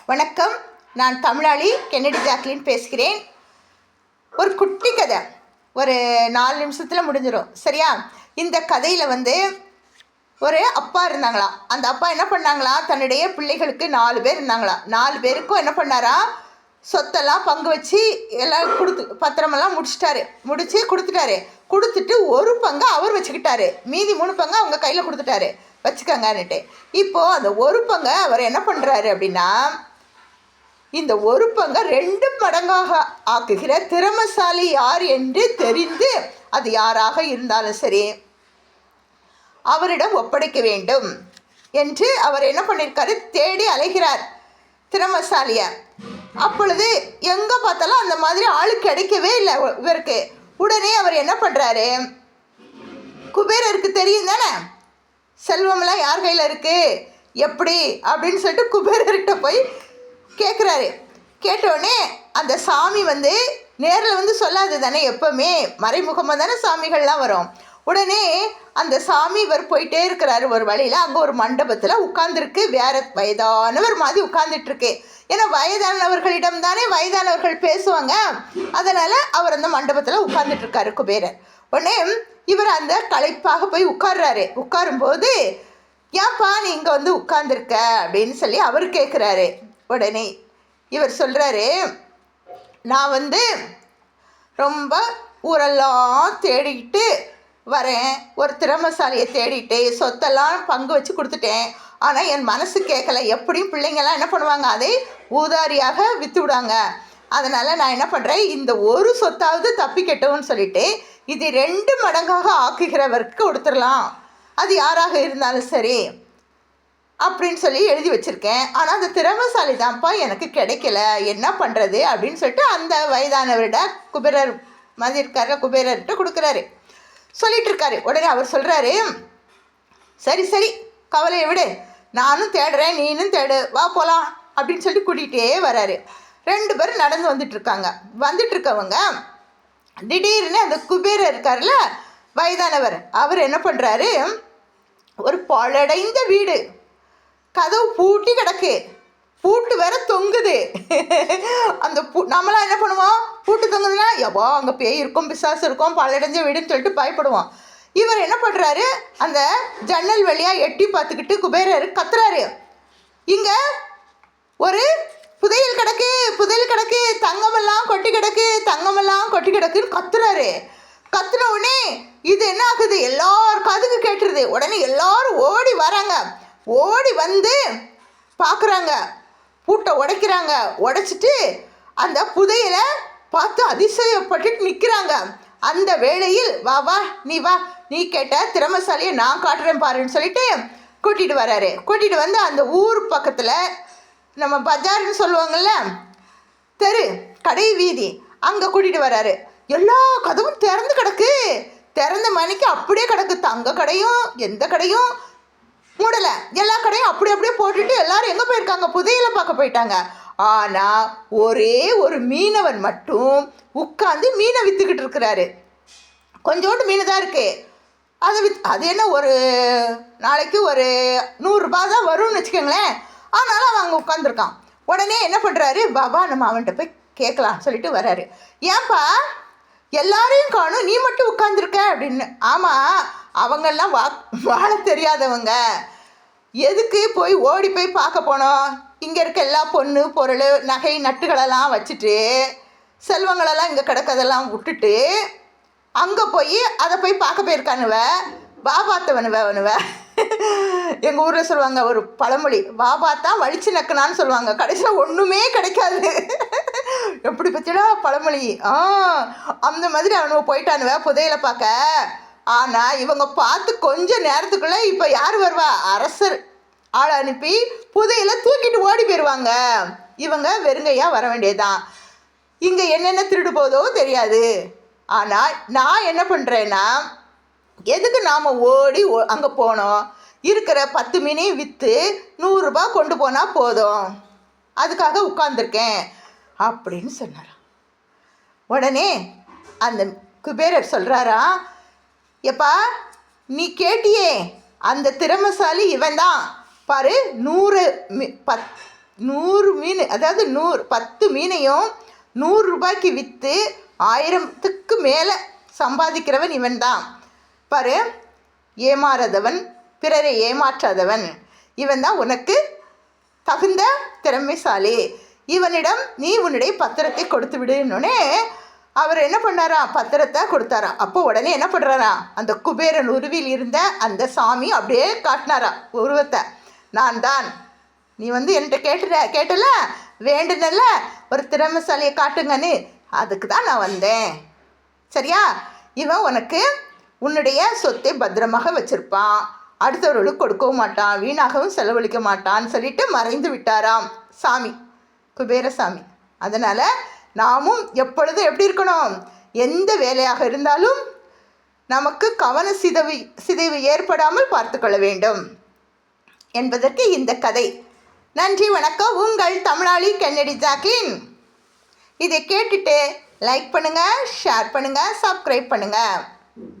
வணக்கம். நான் தமிழாளி Kennedy Jacqueline பேசுகிறேன். ஒரு குட்டி கதை, ஒரு 4 நிமிஷத்தில் முடிஞ்சிடும், சரியா? இந்த கதையில் ஒரு அப்பா இருந்தாங்களாம். அந்த அப்பா என்ன பண்ணாங்களாம், தன்னுடைய பிள்ளைகளுக்கு 4 பேர் இருந்தாங்களாம். 4 பேருக்கும் என்ன பண்ணாரா, சொத்தெல்லாம் பங்கு வச்சு எல்லாம் பத்திரமெல்லாம் கொடுத்துட்டாரு. கொடுத்துட்டு ஒரு பங்கை அவர் வச்சுக்கிட்டாரு, மீதி 3 பங்கை அவங்க கையில் கொடுத்துட்டாரு, வச்சுக்கங்கன்னுட்டு. இப்போது அந்த ஒரு பங்கை அவர் என்ன பண்ணுறாரு அப்படின்னா, இந்த ஒரு பங்கை 2 மடங்காக ஆக்குகிற திறமசாலி யார் என்று தெரிந்து, அது யாராக இருந்தாலும் சரி, அவரிடம் ஒப்படைக்க வேண்டும் என்று அவர் என்ன பண்ணியிருக்காரு, தேடி அலைகிறார் திறமசாலிய. அப்பொழுது எங்கே பார்த்தாலும் அந்த மாதிரி ஆளு கிடைக்கவே இல்லை இவருக்கு. உடனே அவர் என்ன பண்ணுறாரு, குபேரருக்கு தெரியும் தானே செல்வம்லாம் யார் கையில் இருக்குது எப்படி அப்படின்னு சொல்லிட்டு குபேரர்கிட்ட போய் கேட்குறாரு. கேட்டோடனே அந்த சாமி நேரில் சொல்லாது தானே, எப்போவுமே மறைமுகமாக தானே சாமிகள்லாம் வரும். உடனே அந்த சாமி இவர் போயிட்டே இருக்கிறாரு ஒரு வழியில். அங்கே ஒரு மண்டபத்தில் உட்கார்ந்துருக்கு, வேற வயதானவர் மாதிரி உட்கார்ந்துட்டுருக்கு. ஏன்னா வயதானவர்களிடம் தானே வயதானவர்கள் பேசுவாங்க. அதனால் அவர் அந்த மண்டபத்தில் உட்கார்ந்துட்டுருக்காரு குபேரர். உடனே இவர் அந்த களைப்பாக போய் உட்கார்றாரு. உட்காரும்போது, ஏன்ப்பா நீ இங்கே உட்கார்ந்துருக்க அப்படின்னு சொல்லி அவர் கேட்குறாரு. உடனே இவர் சொல்கிறாரு, நான் ரொம்ப ஊரெல்லாம் தேடிக்கிட்டு வரேன், ஒரு திறமசாலியை தேடிட்டு சொத்தெல்லாம் பங்கு வச்சு கொடுத்துட்டேன். ஆனால் என் மனசு கேட்கல. எப்படியும் பிள்ளைங்கள்லாம் என்ன பண்ணுவாங்க, அதை ஊதாரியாக விற்று விடாங்க. அதனால் நான் என்ன பண்ணுறேன், இந்த ஒரு சொத்தாவது தப்பிக்கட்டும்னு சொல்லிட்டு இது 2 மடங்காக ஆக்குகிறவருக்கு கொடுத்துடலாம், அது யாராக இருந்தாலும் சரி அப்படின்னு சொல்லி எழுதி வச்சுருக்கேன். ஆனால் அந்த திறமசாலி தான்ப்பா எனக்கு கிடைக்கல, என்ன பண்ணுறது அப்படின்னு சொல்லிட்டு அந்த வயதானவரிட குபேரர் மாதிரி இருக்கார குபேரர்கிட்ட கொடுக்குறாரு, சொல்லிட்டு இருக்காரு. உடனே அவர் சொல்கிறாரு, சரி சரி கவலையை விடு, நானும் தேடுறேன், நீனும் தேடு, வா போகலாம் அப்படின்னு சொல்லிட்டு கூட்டிகிட்டே வராரு. 2 பேரும் நடந்து வந்துட்டுருக்கவங்க திடீர்னு அந்த குபேரர் இருக்கார்ல வயதானவர், அவர் என்ன பண்ணுறாரு, ஒரு பாழடைந்த வீடு, கதவு பூட்டி கிடக்கு, பூட்டு வேற தொங்குது. அந்த நம்மளாம் என்ன பண்ணுவோம், பூட்டு தொங்குதுன்னா எவ்வளோ அங்கே பேய் இருக்கும், பிசாசு இருக்கும், பாழடைஞ்ச வீடுன்னு சொல்லிட்டு பயப்படுவோம். இவர் என்ன பண்ணுறாரு, அந்த ஜன்னல் வழியாக எட்டி பார்த்துக்கிட்டு குபேரர் கத்துறாரு, இங்கே ஒரு புதையல் கிடக்கு, தங்கமெல்லாம் கொட்டி கிடக்குன்னு கத்துறாரு. கத்துன உடனே இது என்ன ஆகுது, எல்லாரும் காதுக்கு கேட்டுருது. உடனே எல்லாரும் ஓடி வராங்க. ஓடி பார்க்குறாங்க, பூட்டை உடைச்சிட்டு அந்த புதையலை பார்த்து அதிசயப்பட்டுட்டு நிற்கிறாங்க. அந்த வேளையில் வா நீ கேட்ட திறமசாலியை நான் காட்டுறேன் பாருன்னு சொல்லிட்டு கூட்டிகிட்டு வராரு. அந்த ஊர் பக்கத்தில் நம்ம பஜார்னு சொல்லுவாங்கள்ல, தெரு கடை வீதி, அங்கே கூட்டிகிட்டு வராரு. எல்லா கதவும் திறந்து கிடக்கு, திறந்த மணிக்கு அப்படியே கிடக்கு. தங்க கடையும் எந்த கடையும் மூடலை, எல்லா கடையும் அப்படியே போட்டுட்டு எல்லாரும் எங்கே போயிருக்காங்க, புதையலை பார்க்க போயிட்டாங்க. ஆனால் ஒரே ஒரு மீனவன் மட்டும் உட்காந்து மீனை விற்றுக்கிட்டு இருக்கிறாரு. கொஞ்சோண்டு மீன் தான் இருக்குது, அது என்ன ஒரு நாளைக்கு ஒரு 100 ரூபாய் தான் வரும்னு வச்சுக்கோங்களேன். ஆனாலும் அவன் அங்கே உட்காந்துருக்கான். உடனே என்ன பண்ணுறாரு, பாபா நம்ம அவன்கிட்ட போய் கேட்கலாம் சொல்லிட்டு வராரு. ஏன்பா எல்லாரையும் காணும், நீ மட்டும் உட்காந்துருக்க அப்படின்னு. ஆமாம், அவங்கெல்லாம் வாழ தெரியாதவங்க, எதுக்கு ஓடி போய் பார்க்க போனோம், இங்கே இருக்க எல்லா பொண்ணு பொருள் நகை நட்டுகளெல்லாம் வச்சுட்டு செல்வங்களெல்லாம் இங்கே கிடக்கதெல்லாம் விட்டுட்டு அங்கே அதை போய் பார்க்க போயிருக்கானுவ, பாபாத்தவனுவ. எங்கள் ஊரில் சொல்லுவாங்க ஒரு பழமொழி, பாபாத்தான் வலிச்சு நக்குனான்னு சொல்லுவாங்க. கடைசியில் ஒன்றுமே கிடைக்காது. எப்படி பற்றிடா பழமொழி. அந்த மாதிரி அவனுவ போயிட்டானுவ புதையலை பார்க்க. ஆனால் இவங்க பார்த்து கொஞ்ச நேரத்துக்குள்ளே இப்போ யார் வருவா, அரசர் ஆளை அனுப்பி புதையலை தூக்கிட்டு ஓடி போயிடுவாங்க. இவங்க வெறுங்கையாக வர வேண்டியதுதான். இங்கே என்னென்ன திருடு போதோ தெரியாது. ஆனால் நான் என்ன பண்ணுறேன்னா, எதுக்கு நாம் ஓடி அங்கே போனோம், இருக்கிற 10 மீனையும் விற்று 100 ரூபாய் கொண்டு போனால் போதும், அதுக்காக உட்கார்ந்துருக்கேன் அப்படின்னு சொன்னாராம். உடனே அந்த குபேரர் சொல்கிறாரா, எப்பா நீ கேட்டியே அந்த திறமசாலி இவன் தான் பாரு, 100 மீன், அதாவது 10 மீனையும் 100 ரூபாய்க்கு விற்று 1000த்துக்கு மேலே சம்பாதிக்கிறவன் இவன் தான் பாரு. ஏமாறாதவன், பிறரை ஏமாற்றாதவன், இவன் தான் உனக்கு தகுந்த திறமைசாலி. இவனிடம் நீ உன்னுடைய பத்திரத்தை கொடுத்து விடுன்னொடனே அவர் என்ன பண்ணாராம், பத்திரத்தை கொடுத்தாராம். அப்போ உடனே என்ன பண்ணுறாராம், அந்த குபேரன் உருவில் இருந்த அந்த சாமி அப்படியே காட்டினாராம் உருவத்தை. நான் தான், நீ என்கிட்ட கேட்டல, வேண்டுனல்ல ஒரு திறமைசாலியை காட்டுங்கன்னு, அதுக்கு தான் நான் வந்தேன், சரியா? இவன் உனக்கு உன்னுடைய சொத்தை பத்திரமாக வச்சுருப்பான், அடுத்தவர்களுக்கு கொடுக்கவும் மாட்டான், வீணாகவும் செலவழிக்க மாட்டான்னு சொல்லிட்டு மறைந்து விட்டாராம் சாமி, குபேரசாமி. அதனால் நாமும் எப்பொழுதும் எப்படி இருக்கணும், எந்த வேலையாக இருந்தாலும் நமக்கு கவன சிதைவு ஏற்படாமல் பார்த்து கொள்ள வேண்டும் என்பதற்கு இந்த கதை. நன்றி, வணக்கம். உங்கள் தமிழாளி கென்னடி ஜாக்லின். இதை கேட்டுட்டு லைக் பண்ணுங்கள், ஷேர் பண்ணுங்கள், சப்ஸ்கிரைப் பண்ணுங்கள்.